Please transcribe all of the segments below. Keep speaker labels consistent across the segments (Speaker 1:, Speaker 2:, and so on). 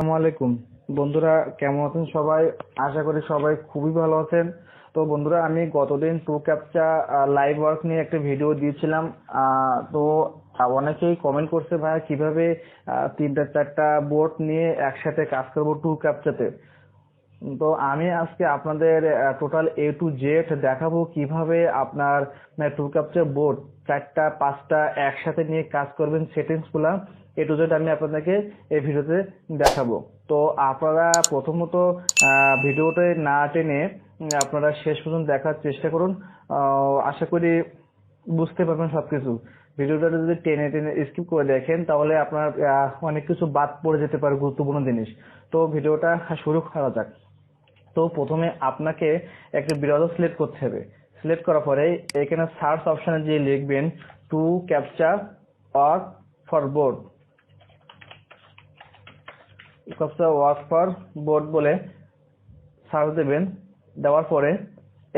Speaker 1: আসসালামু আলাইকুম বন্ধুরা, কেমন আছেন সবাই? আশা করি সবাই খুবই ভালো আছেন। তো বন্ধুরা, আমি গতদিন টু ক্যাপচা লাইভ ওয়ার্ক নিয়ে একটা ভিডিও দিয়েছিলাম। তো অনেকেই কমেন্ট করছে, ভাই কিভাবে তিনটা চারটা বোর্ড নিয়ে একসাথে কাজ করবো টু ক্যাপচাতে। তো আমি আজকে আপনাদের টোটাল A to Z দেখাবো কিভাবে আপনার টু ক্যাপচার বোর্ড চারটা পাঁচটা একসাথে নিয়ে কাজ করবেন। সেটিংস গুলা A to Z আমি আপনাদেরকে এই ভিডিওতে দেখাবো। তো আপনারা প্রথমত ভিডিওতে না টেনে আপনারা শেষ পর্যন্ত দেখার চেষ্টা করুন। আশা করি বুঝতে পারবেন সবকিছু। ভিডিওটা যদি টেনে টেনে স্কিপ করে দেখেন তাহলে আপনার অনেক কিছু বাদ পড়ে যেতে পারে, গুরুত্বপূর্ণ জিনিস। তো ভিডিওটা শুরু করা যাক। তো প্রথমে আপনাকে একটা ব্রাউজার সিলেক্ট করতে হবে। সিলেক্ট করার পরে এখানে সার্চ অপশনে যে লিখবেন to captcha work for board, captcha work for board বলে সার্চ দেবেন। দেওয়ার পরে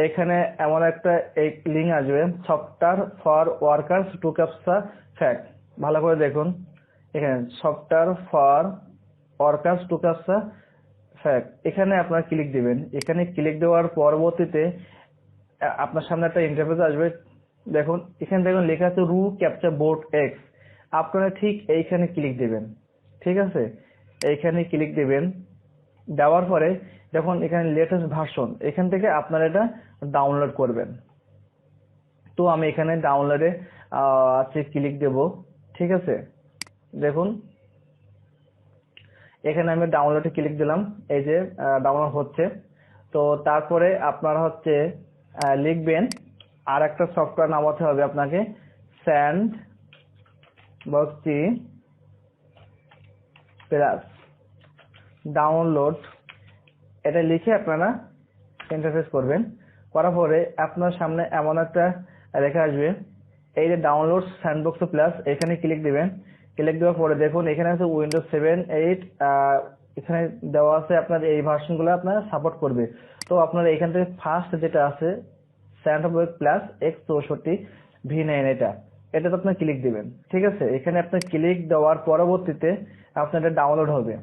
Speaker 1: এখানে এমন একটা লিঙ্ক আসবে, software for workers to captcha fact. ভালো করে দেখুন, এখানে software for workers to captcha fact, এখানে আপনারা ক্লিক দিবেন। এখানে ক্লিক দেওয়ার পরবর্তীতে আপনার সামনে একটা ইন্টারফেস আসবে। দেখুন এখানে দেখুন লেখা আছে রু ক্যাপচা বোর্ড এক্স। আপনারা ঠিক এইখানে ক্লিক দিবেন। ঠিক আছে, এইখানে ক্লিক দিবেন। দেওয়ার পরে দেখুন এখানে লেটেস্ট ভার্সন, এখান থেকে আপনারা এটা ডাউনলোড করবেন। তো আমি এখানে ডাউনলোডে ক্লিক দেব। ঠিক আছে, দেখুন এখানে আমি ডাউনলোডে ক্লিক দিলাম। এই যে ডাউনলোড হচ্ছে। তো তারপরে আপনারা লিখবেন আর একটা সফটওয়্যার নামাতে হবে আপনাকে, স্যান্ড বক্সি প্লাস ডাউনলোড। এটা লিখে আপনারা ইন্টারফেস করবেন। করার পরে আপনার সামনে এমন একটা লেখা আসবে, এই যে ডাউনলোড স্যান্ডবক্স প্লাস, এখানে ক্লিক দিবেন। ক্লিক দেওয়ার পরে দেখুন এখানে আছে উইন্ডোজ 7, 8, এখানে দেওয়া আছে আপনার এই ভার্সনগুলো আপনার সাপোর্ট করবে। তো আপনার এখান থেকে ফার্স্ট যেটা আছে স্যান্ডবক্স প্লাস X64V9, এটাতে আপনার ক্লিক দিবেন। ঠিক আছে, এখানে আপনার ক্লিক দেওয়ার পরবর্তীতে আপনার এটা ডাউনলোড হবে।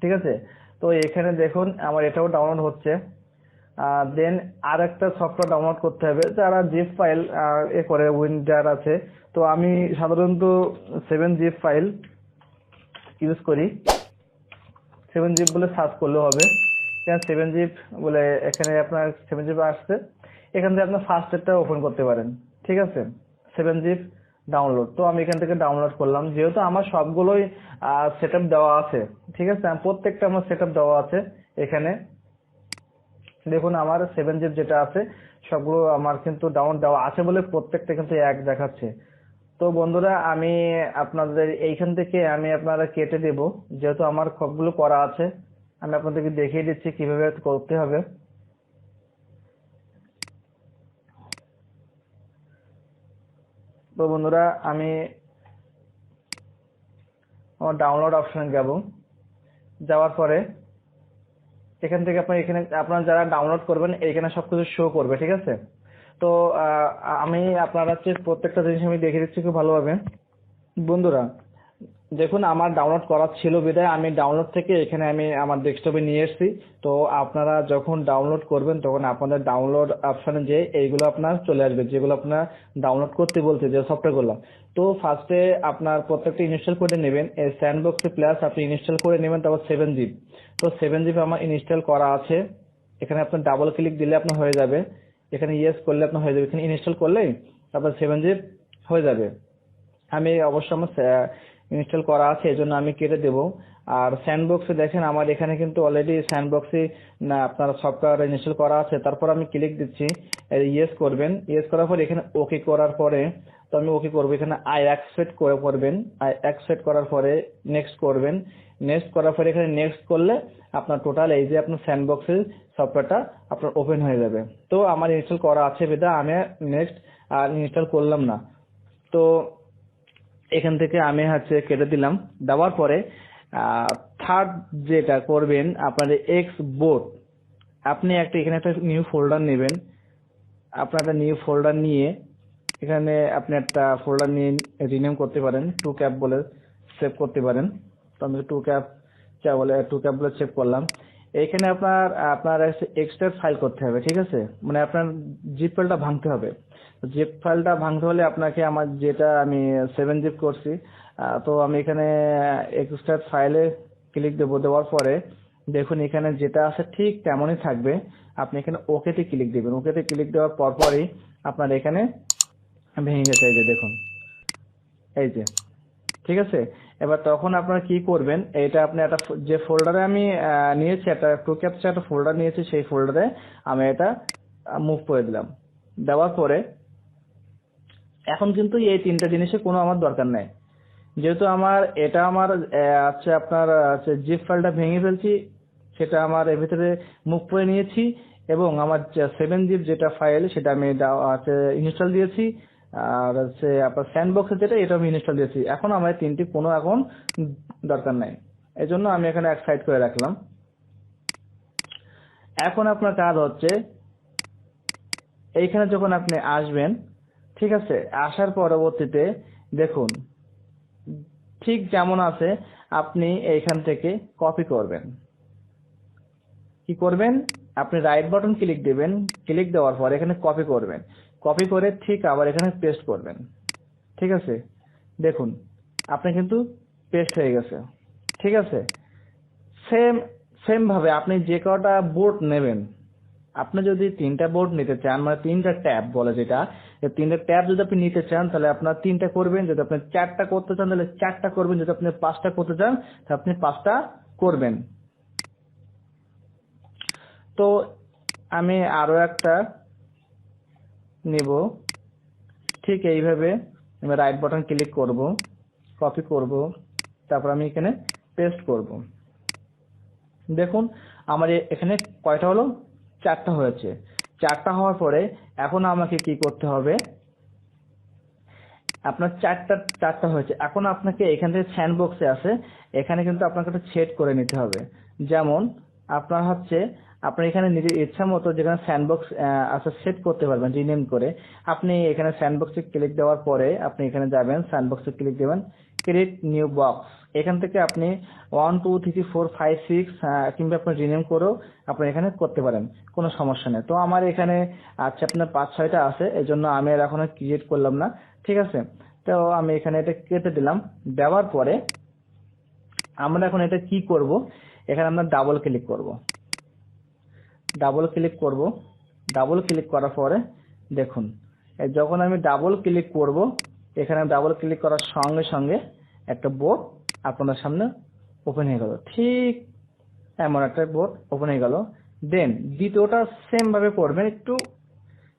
Speaker 1: ঠিক আছে, তো এখানে দেখুন আমার এটাও ডাউনলোড হচ্ছে। দেন আর একটা সফটওয়্যার ডাউনলোড করতে হবে, যারা জিপ ফাইল করে উইন্ডার আছে। তো আমি সাধারণত 7 জিপ ফাইল ইউজ করি। 7 জিপ বলে সার্চ করলেও হবে। এখানে 7 জিপ বলে এখানে আপনার 7 জিপ আসছে, এখান থেকে আপনার ফার্স্টেরটা ওপেন করতে পারেন। ঠিক আছে, 7 জিপ ডাউনলোড। তো আমি এখান থেকে ডাউনলোড করলাম, যেহেতু আমার সবগুলোই সেট আপ দেওয়া আছে। ঠিক আছে, প্রত্যেকটা আমার সেট আপ দেওয়া আছে। এখানে দেখুন আমার 7 জিপ যেটা আছে সবগুলো আমার কিন্তু ডাউনলোড দেওয়া আছে বলে প্রত্যেকটা কিন্তু এক দেখাচ্ছে। তো বন্ধুরা, আমি আপনাদের এইখান থেকে আপনারা কেটে দেব, যেহেতু আমার সবগুলো করা আছে। আমি আপনাদেরকে দেখিয়ে দিচ্ছি কিভাবে করতে হবে। তো বন্ধুরা, আমি আমার ডাউনলোড অপশনে যাব। যাওয়ার পরে এখান থেকে আপনারা যারা ডাউনলোড করবেন এখানে সবকিছু শো করবে। ঠিক আছে, তো আমি আপনারা প্রত্যেকটা জিনিস আমি দেখিয়ে দিচ্ছি খুব ভালোভাবে। বন্ধুরা দেখুন, আমার ডাউনলোড করা ছিল বিধায় আমি ডাউনলোড থেকে এখানে আমি আমার ডেস্কটপে নিয়ে এসেছি। তো আপনারা যখন ডাউনলোড করবেন তখন আপনাদের ডাউনলোড অপশনে যে এইগুলো আপনার চলে আসবে, যেগুলো আপনার ডাউনলোড করতে বলছে যে সফটওয়্যারগুলো। তো ফার্স্টে আপনার প্রত্যেকটা ইনস্টল করে নেবেন। এই স্যান্ডবক্স প্লাস আপনি ইনস্টল করে নেবেন, তারপর 7 জিপ। তো 7 জিপ আমার ইনস্টল করা আছে। এখানে আপনার ডাবল ক্লিক দিলে আপনার হয়ে যাবে। এখানে ইয়েস করলে আপনার হয়ে যাবে। এখানে ইনস্টল করলেই তারপর 7 জিপ হয়ে যাবে। আমি অবশ্য আমার ইনস্টল করা আছে, এই জন্য আমি কেটে দেব। আর স্যান্ডবক্সে দেখেন আমার এখানে কিন্তু অলরেডি স্যান্ডবক্সে না আপনার সফটওয়্যার ইনস্টল করা আছে। তারপর আমি ক্লিক দিচ্ছি, ইয়েস করবেন। ইয়েস করার পর এখানে ওকে করার পরে তো আমি ওকে করবো। এখানে আই অ্যাকসেপ্ট করবেন। আই অ্যাকসেপ্ট করার পরে নেক্সট করবেন। নেক্সট করার পরে এখানে নেক্সট করলে আপনার টোটাল এই যে আপনার স্যান্ডবক্সের সফটওয়্যারটা আপনার ওপেন হয়ে যাবে। তো আমার ইনস্টল করা আছে বিধায় আমি নেক্সট আর ইনস্টল করলাম না। তো এখান থেকে আমি কেটে দিলাম। দেওয়ার পরে থার্ড যেটা করবেন আপনার এক্স বোর্ড, আপনি এখানে একটা নিউ ফোল্ডার নেবেন। আপনার একটা নিউ ফোল্ডার নিয়ে এখানে আপনি একটা ফোল্ডার নিয়ে রিনেম করতে পারেন, টু ক্যাপ বলে সেভ করতে পারেন। তো আমি টু ক্যাপ চা বলে টু ক্যাপ বলে চেক করলাম। এইখানে আপনার এক্সট্রাক্ট ফাইল করতে হবে, ঠিক আছে, মানে আপনার জিপ ফাইলটা ভাঙতে হবে। জিপ ফাইলটা ভাঙতে হলে আপনাকে আমার যেটা আমি 7 জিপ করছি, তো আমি এখানে এক্সট্রাক্ট ফাইলে ক্লিক দেবো। দেওয়ার পরে দেখুন এখানে যেটা আছে ঠিক তেমনই থাকবে। আপনি এখানে ওকেতে ক্লিক দিবেন। ওকেতে ক্লিক দেওয়ার পরপরই আপনার এখানে ভেঙে গেছে, এই যে দেখুন, এই যে, ঠিক আছে। এবার তখন আপনারা কি করবেন, এটা আপনি একটা যে ফোল্ডারে আমি নিয়েছি, একটা টু ক্যাপচা একটা ফোল্ডার নিয়েছি, সেই ফোল্ডারে আমি এটা মুভ করে দিলাম। দেওয়ার পরে এখন কিন্তু এই তিনটা জিনিসের কোনো আমার দরকার নাই, যেহেতু এটা আমার আছে আপনার জিপ ফাইলটা ভেঙে ফেলছি, সেটা আমার এর ভিতরে মুভ করে নিয়েছি, এবং আমার 7 জিপ যেটা ফাইল সেটা আমি ইনস্টল দিয়েছি, আর হচ্ছে আপনার স্যান্ডবক্সে যেটা এটা আমি ইনস্টল দিয়েছি। এখন আমার তিনটি কোনো এখন দরকার নাই, এই জন্য আমি এখানে এক সাইড করে রাখলাম। এখন আপনার কাজ হচ্ছে এইখানে যখন আপনি আসবেন, ঠিক আছে, আসার পরবর্তীতে দেখুন ঠিক যেমন আছে আপনি এইখান থেকে কপি করবেন। কি করবেন, আপনি রাইট বাটন ক্লিক দিবেন, ক্লিক দেওয়ার পর এখানে কপি করবেন, কপি করে ঠিক আবার এখানে পেস্ট করবেন, ঠিক আছে। দেখুন আপনি কিন্তু পেস্ট হয়ে গেছে, ঠিক আছে। সেম সেম ভাবে আপনি যে কটা বোর্ড নেবেন, আপনি যদি 3টা বোর্ড নিতে চান, মানে 3টা ট্যাব বলে যেটা, এই 3টা ট্যাব যদি আপনি নিতে চান তাহলে আপনার 3টা করবেন, যদি আপনি 4টা করতে চান তাহলে 4টা করবেন, যদি আপনি 5টা করতে চান তাহলে আপনি 5টা করবেন। তো আমি আরো একটা নিব, ঠিক এইভাবে আমি রাইট বাটন ক্লিক করব, কপি করব, তারপর আমি এখানে পেস্ট করব। দেখুন আমার এখানে কয়টা হলো, 4টা হয়েছে। 4টা হওয়ার পরে এখন আমাকে কি করতে হবে, আপনার চারটা হয়েছে, এখন আপনাকে এখান থেকে স্যান্ডবক্সে আছে, এখানে কিন্তু আপনাকে একটা সেট করে নিতে হবে। যেমন আপনার হচ্ছে আপনি এখানে নিজের ইচ্ছা মতো যেখানে স্যান্ডবক্স আছে সেট করতে পারবেন রিনেম করে। আপনি এখানে স্যান্ডবক্সে ক্লিক দেওয়ার পরে আপনি এখানে যাবেন, স্যান্ডবক্সে ক্লিক দেবেন, ক্রিয়েট নিউ বক্স, এখান থেকে আপনি 1 2 3 4 5 6 কিংবা আপনি রিনেম করেও আপনি এখানে করতে পারেন, কোনো সমস্যা নেই। তো আমার এখানে আপনার 5 6টা আছে, এই জন্য আমি আর এখন ক্রিয়েট করলাম না, ঠিক আছে। তো আমি এখানে এটা কেটে দিলাম। দেওয়ার পরে আমরা এখন এটা কি করব, এখানে আমরা ডাবল ক্লিক করব, ডাবল ক্লিক করব। ডাবল ক্লিক করার পরে দেখুন যখন আমি ডাবল ক্লিক করব, এখানে ডাবল ক্লিক করার সঙ্গে সঙ্গে একটা বোর্ড আপনাদের সামনে ওপেন হয়ে গেল, ঠিক এমন একটা বোর্ড ওপেন হয়ে গেল। দেন দ্বিতীয়টা সেম ভাবে করবেন, একটু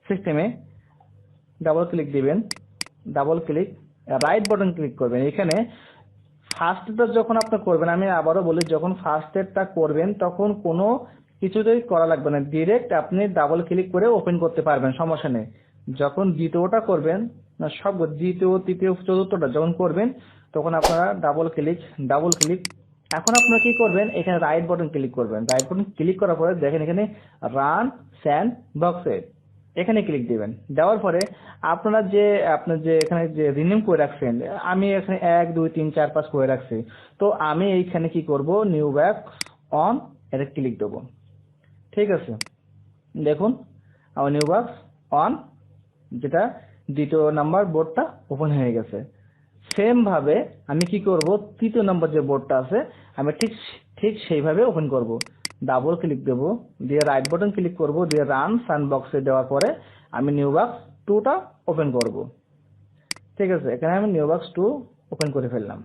Speaker 1: সিস্টেমে ডাবল ক্লিক দিবেন, double click right button click করবেন। এখানে ফার্স্টটা যখন আপনি করবেন, আমি আবারও বলি, যখন ফার্স্টেরটা করবেন তখন কোনো কিছুতেই করা লাগবে না, ডিরেক্ট আপনি ডাবল ক্লিক করে ওপেন করতে পারবেন, সমস্যা নেই। যখন দ্বিতীয়টা করবেন, না সব দ্বিতীয় তৃতীয় চতুর্থটা যখন করবেন তখন আপনারা ডাবল ক্লিক, ডাবল ক্লিক। এখন আপনারা কি করবেন, এখানে রাইট বাটন ক্লিক করবেন। রাইট বাটন ক্লিক করার পরে দেখেন এখানে রান স্যান্ড বক্সে এখানে ক্লিক দিবেন। দেওয়ার পরে আপনারা আপনার যে এখানে যে রিনেম করে রাখছেন, আমি এখানে 1 2 3 4 5 করে রাখছি, তো আমি এইখানে কি করব, নিউ বক্স অন এটা ক্লিক দেবো, ঠিক আছে। দেখুন আমার নিউ বক্স অন, যেটা দ্বিতীয় নাম্বার বোর্ডটা ওপেন হয়ে গেছে। সেম ভাবে আমি কি করব, তৃতীয় নাম্বার যে বোর্ডটা আছে আমি ঠিক সেইভাবে ওপেন করব। ডাবল ক্লিক দেব, দিয়ে রাইট বাটন ক্লিক করব, দিয়ে রান স্যান্ডবক্সে দেওয়ার পরে আমি নিউ বক্স 2টা ওপেন করব, ঠিক আছে। এখানে আমি নিউ বক্স 2 ওপেন করে ফেললাম।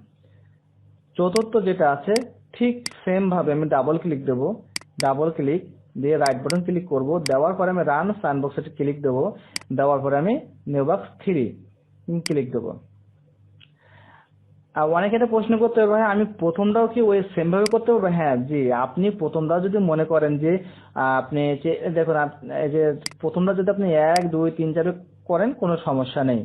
Speaker 1: চতুর্থ যেটা আছে ঠিক সেম ভাবে আমি ডাবল ক্লিক দেব, ডাবল ক্লিক দিয়ে রাইট বাটন ক্লিক করব, দেওয়ার পরে আমি রান স্যান্ডবক্সে ক্লিক দেব, দেওয়ার পরে আমি নিউ বক্স 3 ক্লিক দেব। অনেকে এটা প্রশ্ন করতে পারবে, হ্যাঁ আমি প্রথমটাও কি ওই সেম ভাবে করতে পারবো? হ্যাঁ জি, আপনি প্রথমটাও যদি মনে করেন যে আপনি দেখুন এই যে প্রথমটা যদি আপনি 1 2 3 4 করেন কোনো সমস্যা নেই।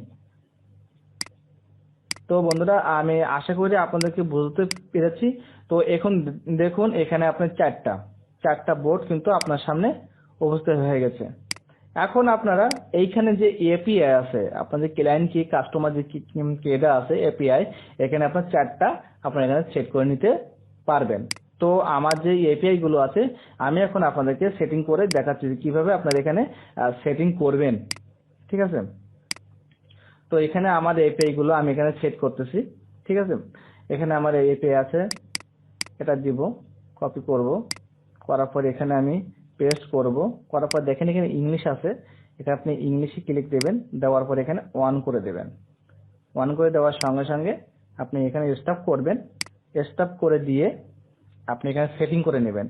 Speaker 1: তো বন্ধুরা আমি আশা করি আপনাদেরকে বুঝতে পেরেছি। তো এখন দেখুন এখানে আপনার চারটা বোর্ড কিন্তু আপনার সামনে উপস্থিত হয়ে গেছে। এখন আপনারা এইখানে যে এপিআই আছে, আপনার যে ক্লায়েন্ট কি কাস্টমার যে কেটা আছে এপিআই, এখানে আপনার চারটা আপনারা এখানে সেট করে নিতে পারবেন। তো আমার যে এপিআই গুলো আছে আমি এখন আপনাদেরকে সেটিং করে দেখাচ্ছি যে কিভাবে আপনারা এখানে সেটিং করবেন, ঠিক আছে। তো এখানে আমার এপিআই গুলো আমি এখানে সেট করতেছি, ঠিক আছে। এখানে আমার এপিআই আছে, এটা দিব, কপি করব, করার পর এখানে আমি পেস্ট করব, করার পর দেখেন এখানে ইংলিশ আছে, এটা আপনি ইংলিশে ক্লিক দেবেন, দেওয়ার পর এখানে অন করে দেবেন। অন করে দেওয়ার সঙ্গে সঙ্গে আপনি এখানে স্টপ করবেন, স্টপ করে দিয়ে আপনি এখানে সেটিং করে নেবেন।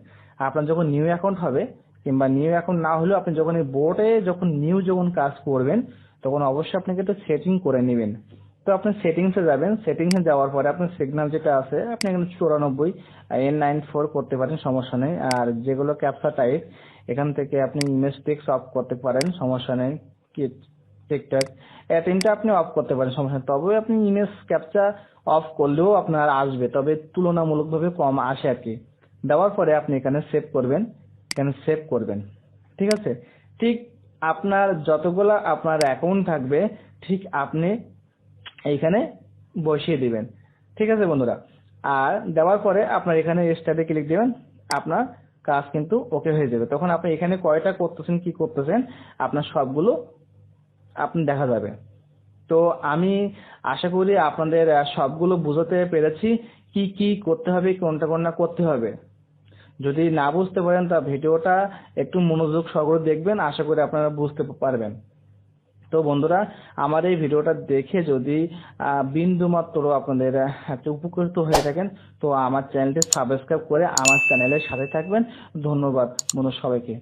Speaker 1: আপনার যখন নিউ অ্যাকাউন্ট হবে কিংবা নিউ অ্যাকাউন্ট না হলেও আপনি যখন এই বোর্ডে যখন নিউ যখন কাজ করবেন তখন অবশ্যই আপনাকে একটু সেটিং করে নেবেন। তো আপনি সেটিংসে যাবেন, সেটিংসে যাওয়ার পরে আপনার সিগন্যাল যেটা আছে আপনি এখানে 94 N94 করতে পারেন, সমস্যা নেই। আর যেগুলো ক্যাপচা টাইপ এখান থেকে আপনি ইমেজ টেক্সট অফ করতে পারেন, সমস্যা নেই। কি টিকটক এই তিনটা আপনি অফ করতে পারেন, সমস্যা নেই। তবে আপনি ইমেজ ক্যাপচা অফ করলেও আপনার আসবে, তবে তুলনামূলকভাবে কম আসে আর কি। দেওয়ার পরে আপনি এখানে সেভ করবেন, এখানে সেভ করবেন, ঠিক আছে। ঠিক আপনার যতগুলা আপনার অ্যাকাউন্ট থাকবে ঠিক আপনি এইখানে বসিয়ে দিবেন, ঠিক আছে বন্ধুরা। আর দেওয়ার পরে আপনার এখানে স্টার্টে ক্লিক দিবেন, আপনার কাজ কিন্তু ওকে হয়ে যাবে। তখন আপনি এখানে কয়টা করতেছেন কি করতেছেন আপনার সবগুলো আপনি দেখা যাবে। তো আমি আশা করি আপনাদের সবগুলো বুঝাতে পেরেছি কি কি করতে হবে, কোনটা কোনটা করতে হবে। যদি না বুঝতে পারেন তা ভিডিওটা একটু মনোযোগ সহকারে দেখবেন, আশা করি আপনারা বুঝতে পারবেন। তো বন্ধুরা, আমার এই ভিডিওটা দেখে যদি বিন্দু মাত্র আপনাদের একটা উপকৃত হয়ে থাকেন তো আমার চ্যানেলটি সাবস্ক্রাইব করে আমার চ্যানেলের সাথে থাকবেন। ধন্যবাদ বন্ধু সবাইকে।